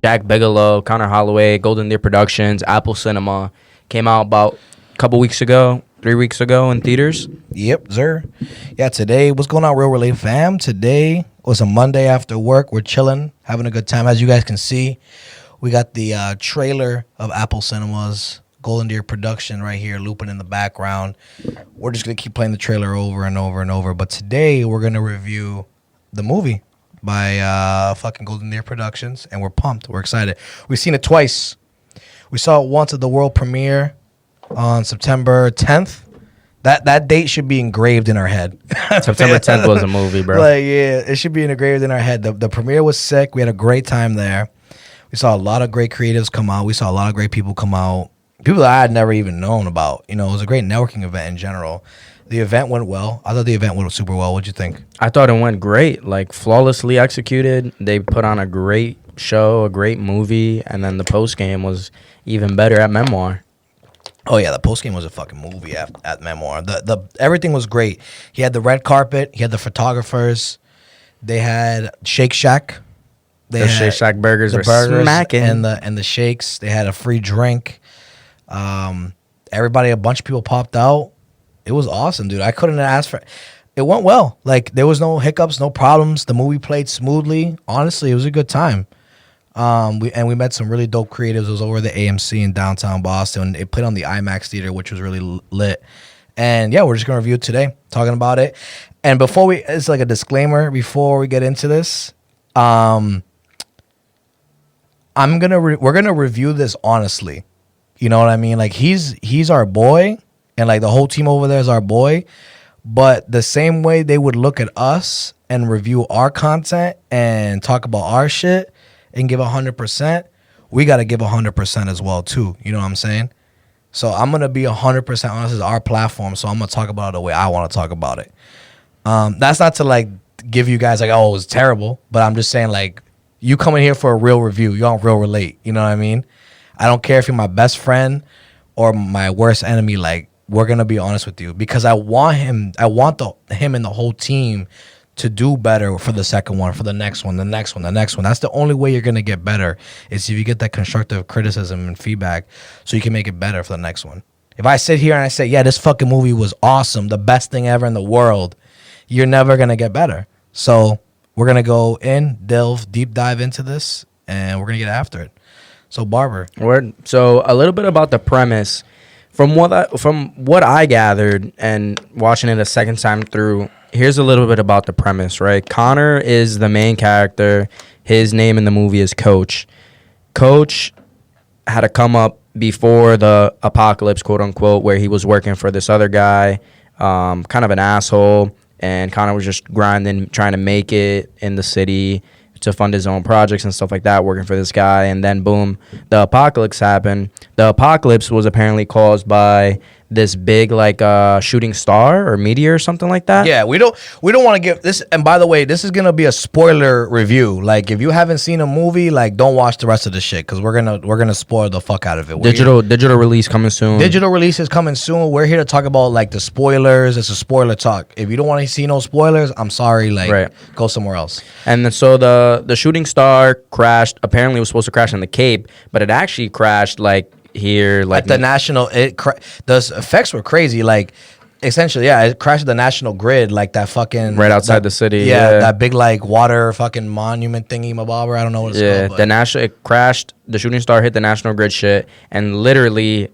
Jack Bigelow, Connor Holloway, Golden Deer Productions, Apple Cinema came out about a couple weeks ago, 3 weeks ago in theaters. Yep, sir. Yeah, today, what's going on, Real Relate fam? Today was a Monday after work. We're chilling, having a good time. As you guys can see, we got the trailer of Apple Cinema's Golden Deer production right here looping in the background. We're just going to keep playing the trailer over and over and over. But today, we're going to review the movie by fucking Golden Deer Productions, and we're pumped. We're excited. We've seen it twice. We saw it once at the world premiere on September 10th. That date should be engraved in our head. September 10th was a movie, bro. Like, yeah, it should be engraved in our head. The premiere was sick. We had a great time there. We saw a lot of great creatives come out. We saw a lot of great people come out. People that I had never even known about. You know, it was a great networking event in general. The event went well. I thought the event went super well. What'd you think? I thought it went great, like flawlessly executed. They put on a great show, a great movie, and then the post game was even better at Memoir. Oh yeah, the post game was a fucking movie at Memoir. The everything was great. He had the red carpet. He had the photographers. They had Shake Shack. The Shake Shack burgers were smacking, and the shakes. They had a free drink. Everybody, a bunch of people popped out. It was awesome, dude. I couldn't ask for. It went well. Like, there was no hiccups, no problems. The movie played smoothly. Honestly, it was a good time. We met some really dope creatives. It was over the AMC in downtown Boston. It played on the IMAX theater, which was really lit. And yeah, we're just gonna review it today, talking about it. And it's like a disclaimer before we get into this. We're gonna review this honestly. You know what I mean? Like, he's our boy. And, like, the whole team over there is our boy. But the same way they would look at us and review our content and talk about our shit and give 100%, we got to give 100% as well, too. You know what I'm saying? So I'm going to be 100% honest. This is our platform, so I'm going to talk about it the way I want to talk about it. That's not to, like, give you guys, like, oh, it was terrible. But I'm just saying, like, you coming here for a real review. You don't real relate. You know what I mean? I don't care if you're my best friend or my worst enemy, like, we're going to be honest with you, because I want him and the whole team to do better for the second one, for the next one, the next one, the next one. That's the only way you're going to get better, is if you get that constructive criticism and feedback so you can make it better for the next one. If I sit here and I say, yeah, this fucking movie was awesome, the best thing ever in the world, you're never going to get better. So we're going to go deep dive into this, and we're going to get after it. So, Barber. Word. So a little bit about the premise. From what I gathered and watching it a second time through, here's a little bit about the premise, right? Connor is the main character. His name in the movie is Coach. Coach had to come up before the apocalypse, quote unquote, where he was working for this other guy, kind of an asshole, and Connor was just grinding, trying to make it in the city to fund his own projects and stuff like that, working for this guy. And then, boom, the apocalypse happened. The apocalypse was apparently caused by this big, like, shooting star or meteor or something like that. Yeah, we don't want to give this. And by the way, this is gonna be a spoiler review. Like, if you haven't seen a movie, like, don't watch the rest of the shit, because we're gonna spoil the fuck out of it. Digital release coming soon. Digital release is coming soon. We're here to talk about, like, the spoilers. It's a spoiler talk. If you don't want to see no spoilers, I'm sorry. Like, right. Go somewhere else. And then, so the shooting star crashed. Apparently, it was supposed to crash in the Cape, but it actually crashed like here, like at the national. The effects were crazy. Like, essentially, yeah, it crashed the national grid, like that fucking right outside the city. Yeah, that big, like, water fucking monument thingy, mabobber. I don't know what it's called. Yeah, it crashed. The shooting star hit the national grid shit and literally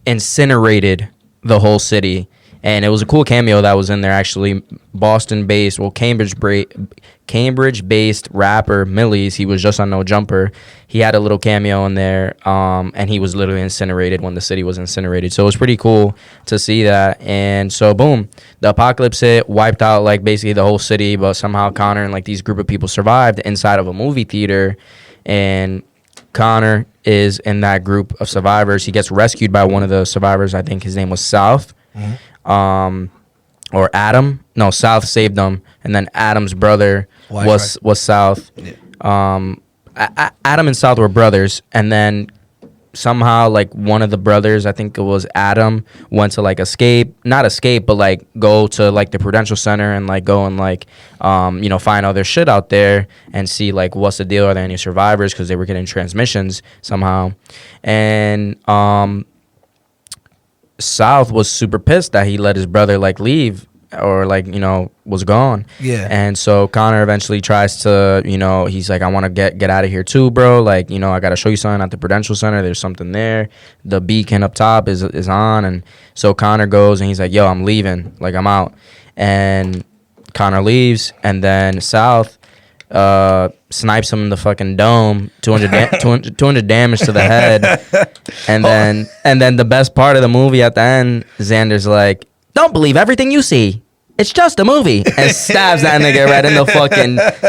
incinerated the whole city. And it was a cool cameo that was in there, actually. Boston-based, well, Cambridge-based rapper Millie's. He was just on No Jumper. He had a little cameo in there, and he was literally incinerated when the city was incinerated. So it was pretty cool to see that. And so, boom, the apocalypse hit, wiped out, like, basically the whole city. But somehow Connor and, like, these group of people survived inside of a movie theater. And Connor is in that group of survivors. He gets rescued by one of the survivors. I think his name was South. Mm-hmm. Or Adam. No, South saved him, and then Adam's brother was South. Yeah. Adam and South were brothers, and then somehow like one of the brothers, I think it was Adam, went to like not escape, but like go to like the Prudential Center and like go and like find all their shit out there and see like what's the deal, are there any survivors, because they were getting transmissions somehow. And South was super pissed that he let his brother like leave or like was gone. Yeah. And so Connor eventually tries to he's like, I want to get out of here too, bro, like I gotta show you something at the Prudential Center, there's something there, the beacon up top is on. And so Connor goes and he's like, yo, I'm leaving, like I'm out. And Connor leaves, and then South snipes him in the fucking dome, 200 damage to the head. And then the best part of the movie at the end, Xander's like, don't believe everything you see. It's just a movie, and stabs that nigga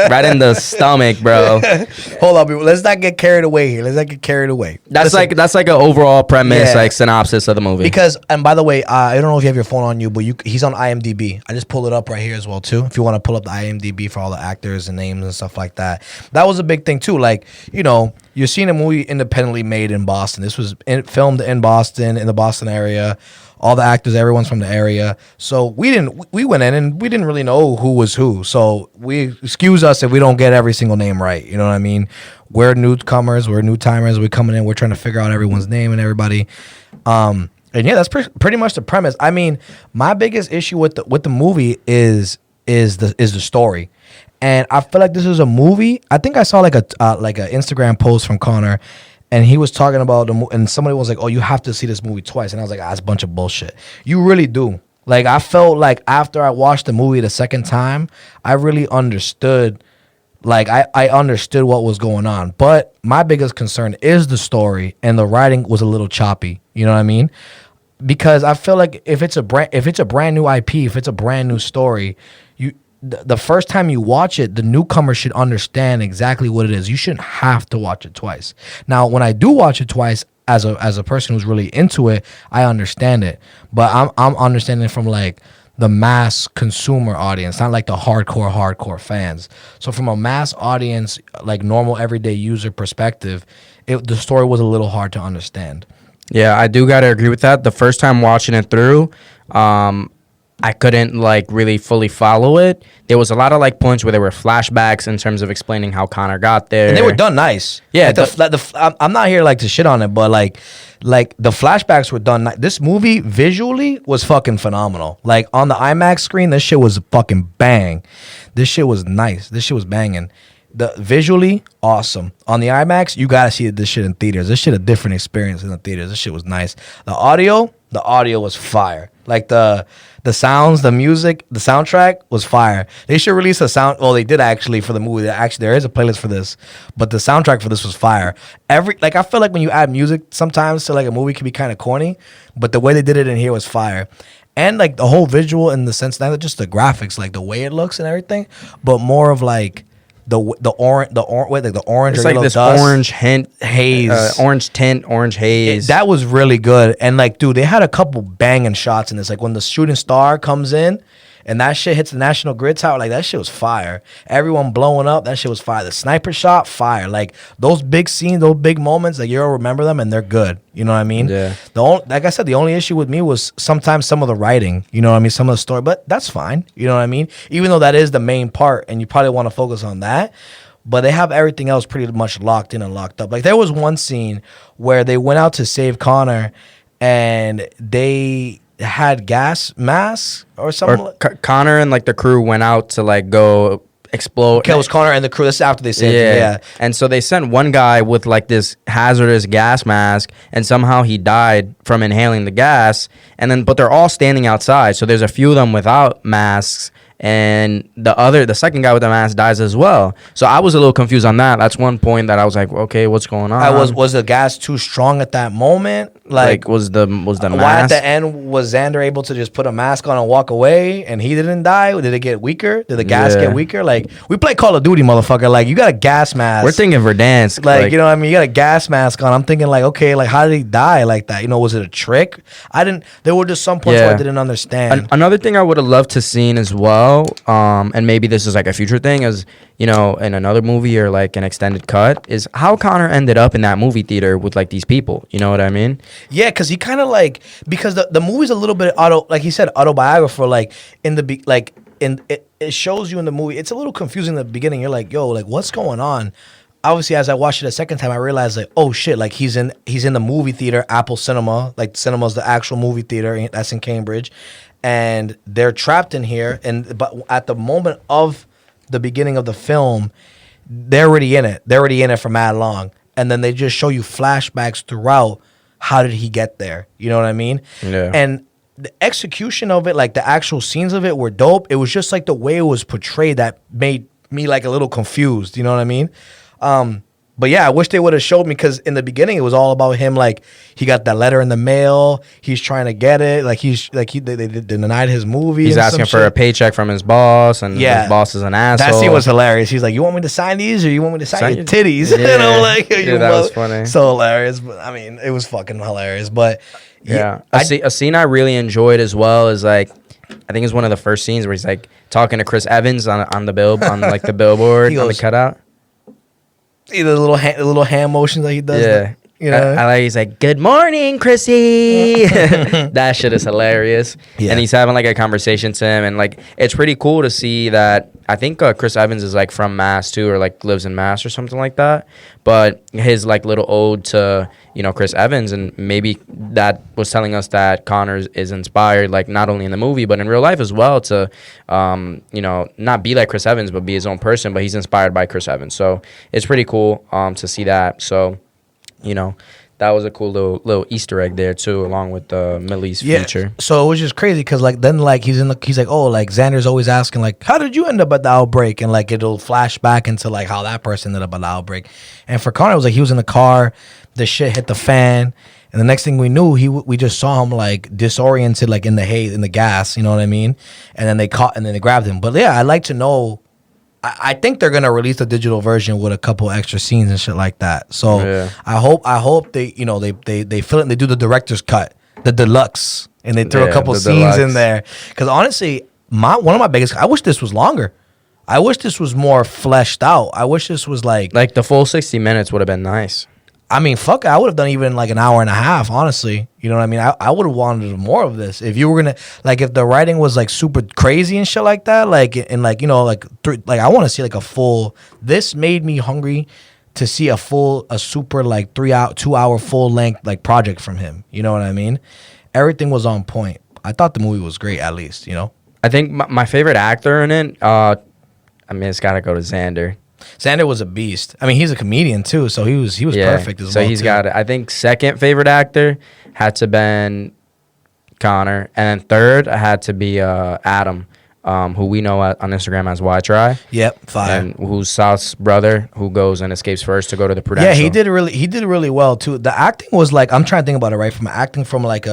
right in the stomach, bro. Hold on, let's not get carried away here. That's like an overall premise, like synopsis of the movie. Because, and by the way, I don't know if you have your phone on you, but he's on IMDb. I just pulled it up right here as well too. If you want to pull up the IMDb for all the actors and names and stuff like that, that was a big thing too. Like you're seeing a movie independently made in Boston. This was filmed in Boston, in the Boston area. All the actors, everyone's from the area. So we went in and we didn't really know who was who. So excuse us if we don't get every single name right. You know what I mean? We're newcomers, we're new timers. We're coming in, we're trying to figure out everyone's name and everybody. And yeah, that's pretty much the premise. I mean, my biggest issue with the movie is the story. And I feel like this is a movie. I think I saw like a Instagram post from Connor, and he was talking about and somebody was like, "Oh, you have to see this movie twice." And I was like, "That's a bunch of bullshit." You really do. Like, I felt like after I watched the movie the second time, I really understood. Like, I understood what was going on. But my biggest concern is the story, and the writing was a little choppy. You know what I mean? Because I feel like if it's a brand new IP, if it's a brand new story, the first time you watch it, the newcomer should understand exactly what it is. You shouldn't have to watch it twice. Now, when I do watch it twice, as a person who's really into it, I understand it. But I'm understanding it from like the mass consumer audience, not like the hardcore fans. So from a mass audience, like normal everyday user perspective, the story was a little hard to understand. Yeah, I do gotta agree with that. The first time watching it through, I couldn't like really fully follow it. There was a lot of like points where there were flashbacks in terms of explaining how Connor got there, and they were done nice. Yeah, like I'm not here like to shit on it, but like the flashbacks were done. This movie visually was fucking phenomenal. Like on the IMAX screen, this shit was fucking bang. This shit was nice. This shit was banging. The visually awesome. On the IMAX, you gotta see this shit in theaters. This shit a different experience in the theaters. This shit was nice. The audio was fire. Like the sounds, the music, the soundtrack was fire. They should release a sound. Well, they did actually for the movie. Actually, there is a playlist for this, but the soundtrack for this was fire. I feel like when you add music sometimes to like a movie can be kind of corny, but the way they did it in here was fire. And like the whole visual in the sense, not just the graphics, like the way it looks and everything, but more of like the orange, it's like this dust, orange haze, orange haze. That was really good. And like, dude, they had a couple banging shots in this. Like when the shooting star comes in and that shit hits the National Grid Tower, like that shit was fire. Everyone blowing up, that shit was fire. The sniper shot, fire. Like those big scenes, those big moments, like you'll remember them and they're good. You know what I mean? Yeah. Like I said, the only issue with me was sometimes some of the writing. You know what I mean? Some of the story, but that's fine. You know what I mean? Even though that is the main part, and you probably want to focus on that. But they have everything else pretty much locked in and locked up. Like there was one scene where they went out to save Connor, and they had gas masks or something. Or Connor and like the crew went out to like go explode. Okay, it was Connor and the crew. This is after they saved him. Yeah. And so they sent one guy with like this hazardous gas mask, and somehow he died from inhaling the gas. But they're all standing outside. So there's a few of them without masks, and the second guy with the mask dies as well. So I was a little confused on that. That's one point that I was like, okay, what's going on? Was the gas too strong at that moment? Like was the mask? Why at the end was Xander able to just put a mask on and walk away, and he didn't die? Did it get weaker? Did the gas get weaker? Like we play Call of Duty, motherfucker. Like you got a gas mask. We're thinking Verdansk. Like you know what I mean? You got a gas mask on. I'm thinking like, okay, like how did he die like that? You know, was it a trick? There were just some points where I didn't understand. Another thing I would have loved to seen as well know, and maybe this is like a future thing, as you know, in another movie or like an extended cut, is how Connor ended up in that movie theater with like these people. You know what I mean? Yeah, because he kind of like, because the movie's a little bit like he said, autobiographical. Like in the it shows you in the movie. It's a little confusing in the beginning. You're like, yo, like what's going on? Obviously, as I watched it a second time, I realized like, oh shit, like he's in the movie theater, Apple Cinema. Like Cinema's the actual movie theater that's in Cambridge, and they're trapped in here. But at the moment of the beginning of the film, they're already in it. They're already in it for mad long, and then they just show you flashbacks throughout. How did he get there? You know what I mean? Yeah. And the execution of it, like the actual scenes of it, were dope. It was just like the way it was portrayed that made me like a little confused. You know what I mean? But yeah, I wish they would have showed me, because in the beginning it was all about him. Like he got that letter in the mail. He's trying to get it. Like they denied his movie. He's asking for a paycheck from his boss, and his boss is an asshole. That scene was hilarious. He's like, "You want me to sign these, or you want me to sign your titties?" Yeah. And I'm like, yeah, that was funny. So hilarious. But I mean, it was fucking hilarious. But yeah, a scene I really enjoyed as well is like, I think it's one of the first scenes where he's like talking to Chris Evans on like the billboard on the cutout. The little hand motions that he does. Yeah. You know? I like, he's like, "Good morning, Chrissy." That shit is hilarious. Yeah. And he's having like a conversation to him, and like it's pretty cool to see that. I think Chris Evans is like from Mass too, or like lives in Mass or something like that. But his like little ode to, you know, Chris Evans, and maybe that was telling us that Connor is inspired, like not only in the movie but in real life as well, to you know, not be like Chris Evans but be his own person, but he's inspired by Chris Evans. So it's pretty cool to see that. So, you know, that was a cool little Easter egg there too, along with the Middle East feature. So it was just crazy because like then like he's like, oh, like Xander's always asking like, how did you end up at the outbreak? And like it'll flash back into like how that person ended up at the outbreak. And for Connor, it was like he was in the car, the shit hit the fan, and the next thing we knew, we just saw him like disoriented, like in the haze, in the gas, you know what I mean? And then they grabbed him. But yeah, I'd like to know. I think they're gonna release a digital version with a couple extra scenes and shit like that. So yeah. I hope they, you know, they fill it and they do the director's cut, the deluxe, and they throw a couple scenes deluxe in there. Because honestly, one of my biggest, I wish this was longer. I wish this was more fleshed out. I wish this was like the full 60 minutes would have been nice. I mean, fuck it. I would have done even like an hour and a half, honestly. You know what I mean? I would have wanted more of this. If you were going to, like, if the writing was like super crazy and shit like that, like, and like, you know, like I want to see like a full, this made me hungry to see a super like 2 hour full length like project from him. You know what I mean? Everything was on point. I thought the movie was great, at least, you know? I think my favorite actor in it, I mean, it's got to go to Xander. Xander was a beast. I mean, he's a comedian too, so he was perfect as well. So he's got it. I think second favorite actor had to been Connor, and then third had to be Adam, who we know on Instagram as Y Try. Yep, fire. And who's South's brother, who goes and escapes first to go to the Prudential. Yeah, he did really well too. The acting was like, I'm trying to think about it, right? From acting from like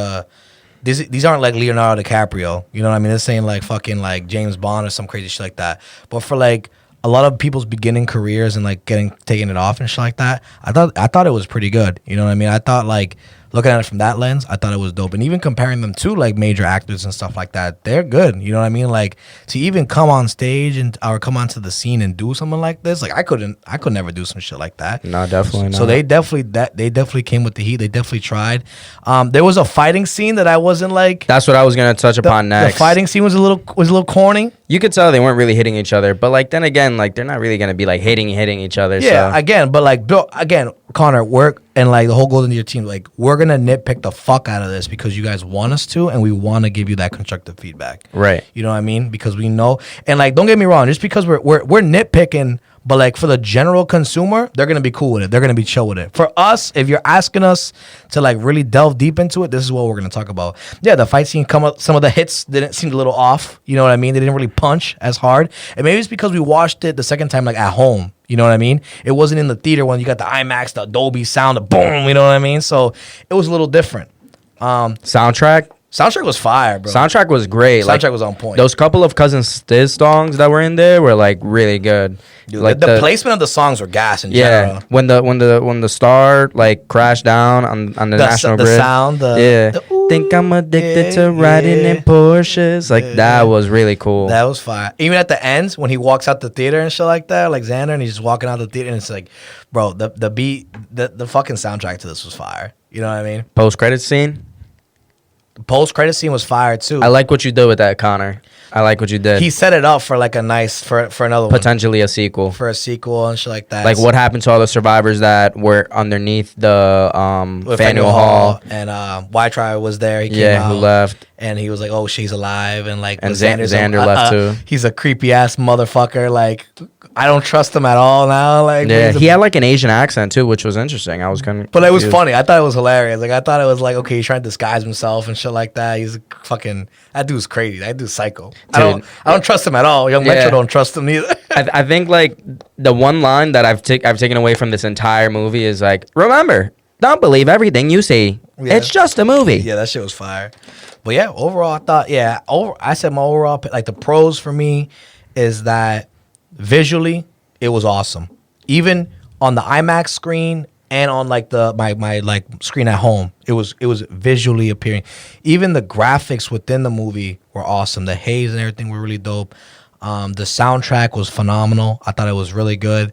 these aren't like Leonardo DiCaprio, you know what I mean? This ain't like fucking like James Bond or some crazy shit like that. But for like a lot of people's beginning careers and like taking it off and shit like that, I thought it was pretty good. You know what I mean? I thought like looking at it from that lens, I thought it was dope. And even comparing them to like major actors and stuff like that, they're good. You know what I mean? Like to even come on stage or come onto the scene and do something like this, like I could never do some shit like that. No, definitely not. So they definitely came with the heat. They definitely tried. There was a fighting scene that I wasn't like. That's what I was gonna touch upon next. The fighting scene was a little corny. You could tell they weren't really hitting each other, but like then again, like they're not really gonna be like hitting each other. Yeah, so. again, but like Connor, work and like the whole Golden Year team, like we're gonna nitpick the fuck out of this because you guys want us to, and we want to give you that constructive feedback. Right. You know what I mean? Because we know, and like don't get me wrong, just because we're nitpicking, but like for the general consumer, they're gonna be cool with it. They're gonna be chill with it. For us, if you're asking us to like really delve deep into it, this is what we're gonna talk about. Yeah, the fight scene some of the hits didn't seem a little off. You know what I mean? They didn't really punch as hard, and maybe it's because we watched it the second time like at home. You know what I mean? It wasn't in the theater when you got the IMAX, the Dolby sound, the boom. You know what I mean? So it was a little different. Soundtrack Soundtrack was fire, bro. Soundtrack was great. Soundtrack was on point. Those couple of Cousin Stiz songs that were in there were like really good. Dude, like the placement of the songs were gas in general. When the star like crashed down on the national the grid. sound, Think I'm addicted to riding in Porsches. Like that was really cool. That was fire. Even at the end when he walks out the theater and shit like that, like Xander, and he's just walking out the theater, and it's like, bro, the beat, the fucking soundtrack to this was fire. You know what I mean? Post credit scene. The post credit scene was fire too. I like what you did with that, Connor. I like what you did. He set it up for like a nice for another potentially a sequel. For a sequel and shit like that. Like what happened to all the survivors that were underneath the Faneuil Hall, and Y-Tri was there. He came out, who left, and he was like, "Oh, she's alive," and like and Xander left too. He's a creepy ass motherfucker. Like I don't trust him at all now. Like he had like an Asian accent too, which was interesting. I was kind of, but it was funny. I thought it was hilarious. Like I thought it was like, okay, he's trying to disguise himself and shit like that. He's fucking, that dude's crazy. That dude's psycho. Dude, I don't trust him at all. Young Metro don't trust him either. I think like the one line that I've taken away from this entire movie is like, remember, don't believe everything you see. Yeah. It's just a movie. Yeah, that shit was fire. But yeah, overall, I thought, I said my overall, like the pros for me is that visually, it was awesome. Even on the IMAX screen and on like my like screen at home, it was visually appealing. Even the graphics within the movie were awesome. The haze and everything were really dope. The soundtrack was phenomenal. I thought it was really good.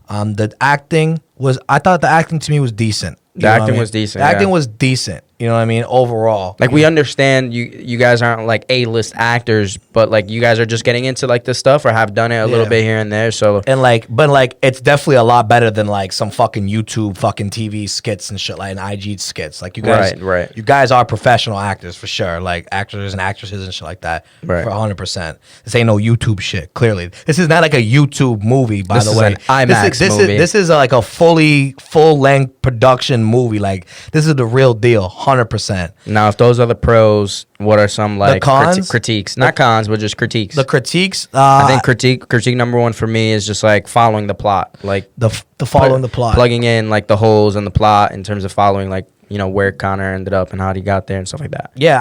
I thought the acting to me was decent. The acting was decent. The acting was decent. You know what I mean? Overall, like we understand you guys aren't like A-list actors, but like you guys are just getting into like this stuff or have done it a little bit here and there. So but it's definitely a lot better than like some fucking YouTube fucking TV skits and shit like and IG skits. Like you guys, right. You guys are professional actors for sure. Like actors and actresses and shit like that. Right. For 100%. This ain't no YouTube shit. Clearly, this is not like a YouTube movie. By the way, this is an IMAX movie. This is like a full length production movie. Like this is the real deal. 100%. Now, if those are the pros, what are some like cons? critiques? Not cons, but just critiques. The critiques. I think critique number one for me is just like following the plot, like the following the plot, plugging in like the holes in the plot in terms of following like where Connor ended up and how he got there and stuff like that. Yeah,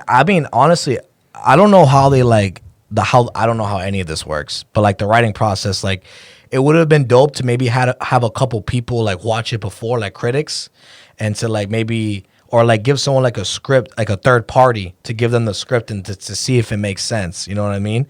I mean honestly, I don't know how they like I don't know how any of this works, but like the writing process, like it would have been dope to maybe have a couple people like watch it before, like critics, and to like maybe. Or like give someone like a script, like a third party to give them the script and to see if it makes sense. You know what I mean?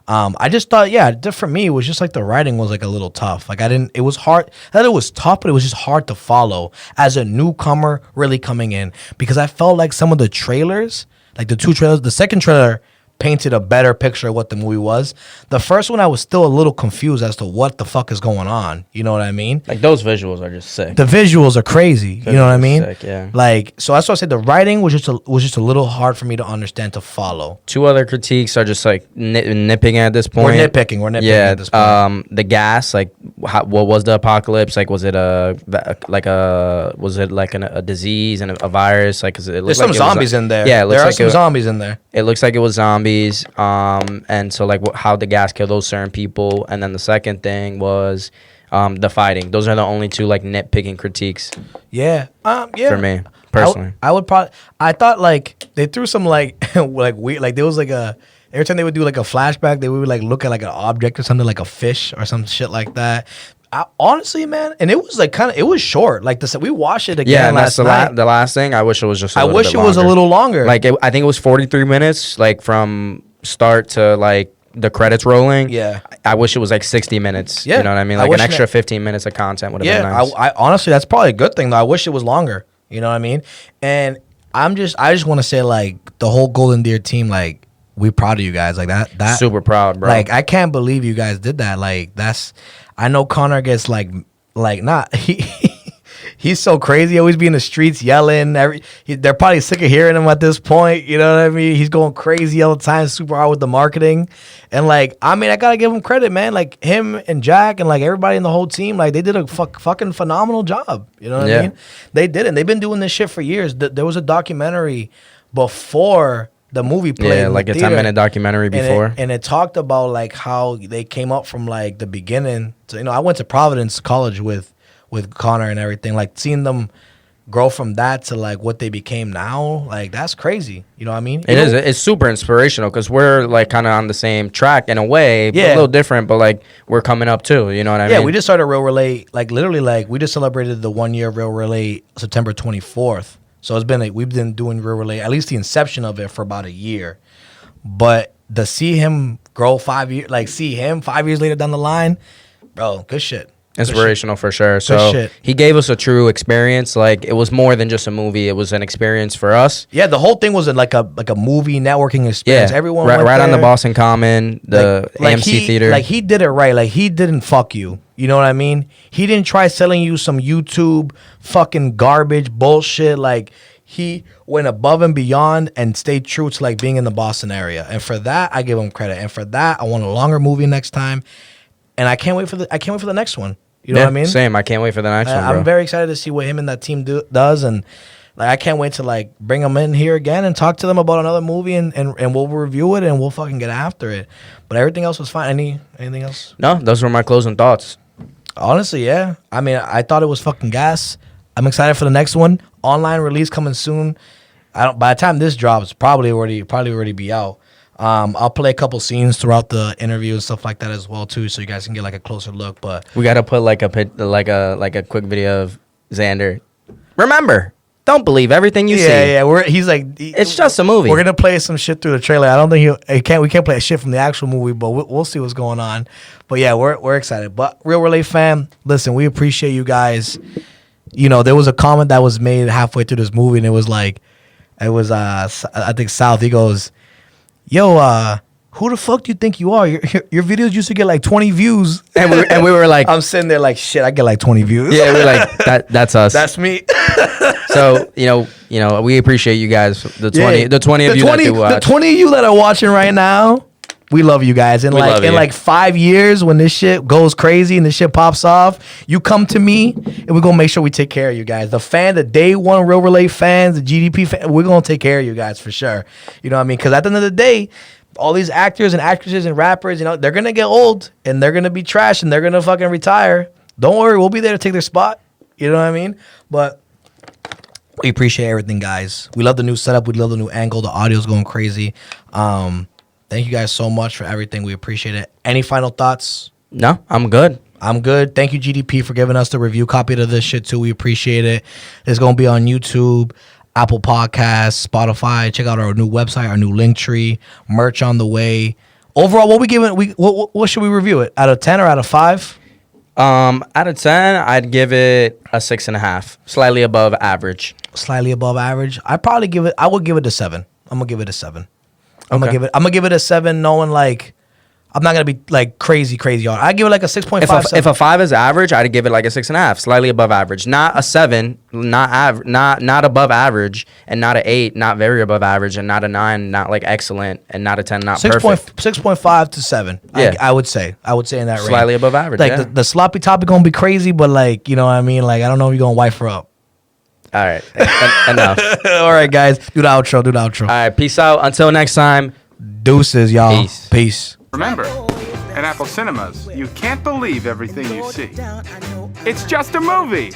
I just thought, for me, it was just like the writing was like a little tough. Like it was hard. I thought it was tough, but it was just hard to follow as a newcomer really coming in. Because I felt like some of the trailers, like the two trailers, the second trailer painted a better picture of what the movie was. The first one, I was still a little confused as to what the fuck is going on. You know what I mean? Like those visuals are just sick. The visuals are crazy. You know what I mean? Sick, yeah. Like, so that's why I said the writing was just a little hard for me to understand, to follow. Two other critiques are just like nitpicking at this point. We're nitpicking at this point. The gas, like what was the apocalypse? Like was it a disease and a virus? Like there's some zombies in there. Yeah, there are some zombies in there. It looks like it was zombies. And so like how the gas killed those certain people. And then the second thing was the fighting. Those are the only two like nitpicking critiques. Yeah. For me personally, I thought like they threw some like like weird, like there was like every time they would do like a flashback, they would like look at like an object or something, like a fish or some shit like that. Honestly, man, and it was like it was short. Like we watched it again last night. The last thing, I wish it was just. I wish it was a little longer. Like I think it was 43 minutes, like from start to like the credits rolling. Yeah, I wish it was like 60 minutes. Yeah, you know what I mean? Like an extra 15 minutes of content would have been nice. I honestly, that's probably a good thing though. I wish it was longer. You know what I mean? And I just want to say like the whole Golden Deer team, like we proud of you guys. Like that super proud, bro. Like I can't believe you guys did that. Like I know Connor gets like not he's so crazy. Always be in the streets yelling. They're probably sick of hearing him at this point. You know what I mean? He's going crazy all the time, super hard with the marketing. And like, I mean, I gotta give him credit, man. Like him and Jack and like everybody in the whole team, like they did a fucking phenomenal job. You know what I mean? They did, and they've been doing this shit for years. There was a documentary before the movie played. Yeah, like a 10-minute documentary before. And it talked about like how they came up from like the beginning. So, I went to Providence College with Connor and everything. Like seeing them grow from that to like what they became now, like that's crazy. You know what I mean? It is. It's super inspirational because we're like kind of on the same track in a way, but Yeah. a little different. But like we're coming up too. You know what I Yeah, mean? we just started Real Relate, like literally, like we just celebrated the 1 year of Real Relate September 24th. So it's been like we've been doing Real Relate, at least the inception of it, for about a year. But to see him grow 5 years, like see him 5 years later down the line, bro, good shit. Inspirational for sure. So shit. he gave us a true experience. Like it was more than just a movie. It was an experience for us. Yeah, the whole thing was like a movie networking experience. Yeah, Everyone right, went right on the there. Boston Common, the AMC theater. Like he did it right. Like he didn't fuck you. You know what I mean? He didn't try selling you some YouTube fucking garbage bullshit. Like he went above and beyond and stayed true to like being in the Boston area. And for that, I give him credit. And for that, I want a longer movie next time. And I can't wait for the next one. You know what I mean? Same. I can't wait for the next one, bro. I'm very excited to see what him and that team does, and like I can't wait to like bring them in here again and talk to them about another movie, and we'll review it and we'll fucking get after it. But everything else was fine. Anything else? No, those were my closing thoughts. Honestly, yeah. I mean, I thought it was fucking gas. I'm excited for the next one. Online release coming soon. By the time this drops, probably already be out. I'll play a couple scenes throughout the interview and stuff like that as well too, so you guys can get like a closer look. But We gotta put like a quick video of Xander. Remember, don't believe everything you see. yeah. He's like, It's just a movie. We're gonna play some shit through the trailer. I don't think we can't play a shit from the actual movie, but we'll see what's going on. But yeah, we're excited. But Real Relate fam, listen, we appreciate you guys. You know, there was a comment that was made halfway through this movie, and it was I think South. He goes, "Yo, who the fuck do you think you are? Your videos used to get like 20 views." and we were like, I'm sitting there like, shit, I get like 20 views. yeah, we're like that's us. That's me. So you know, we appreciate you guys. The 20 of you that do watch. The 20 of you that are watching right now, we love you guys. And We love you. like 5 years, when this shit goes crazy and this shit pops off, you come to me and we're gonna make sure we take care of you guys. The day one Real Relate fans, the GDP fans, we're gonna take care of you guys for sure. You know what I mean? Because at the end of the day, all these actors and actresses and rappers, you know, they're gonna get old and they're gonna be trash and they're gonna fucking retire. Don't worry, we'll be there to take their spot. You know what I mean? But we appreciate everything, guys. We love the new setup. We love the new angle. The audio's going crazy. Thank you guys so much for everything. We appreciate it. Any final thoughts? No, I'm good. I'm good. Thank you, GDP, for giving us the review copy to this shit, too. We appreciate it. It's going to be on YouTube, Apple Podcasts, Spotify. Check out our new website, our new link tree, merch on the way. Overall, what we giving? What should we review it? Out of 10 or out of 5? Out of 10, I'd give it a 6.5, slightly above average. Slightly above average. I would give it a 7. I'm going to give it a 7. I'm Okay. gonna give it a 7, knowing like I'm not gonna be like crazy on. I give it like a 6.5. If a 5 is average, I'd give it like a 6.5, slightly above average. Not a 7, not above average, and not a 8, not very above average, and not a 9, not like excellent, and not a 10, not perfect. 6.5 to 7. Yeah. I would say in that range. Slightly above average. Like yeah. the sloppy topic gonna be crazy, but like, you know what I mean? Like, I don't know if you're gonna wife her up. All right, enough. All right, guys, do the outro. All right, peace out. Until next time. Deuces, y'all. Peace. Remember, at Apple Cinemas, you can't believe everything you see. It's just a movie.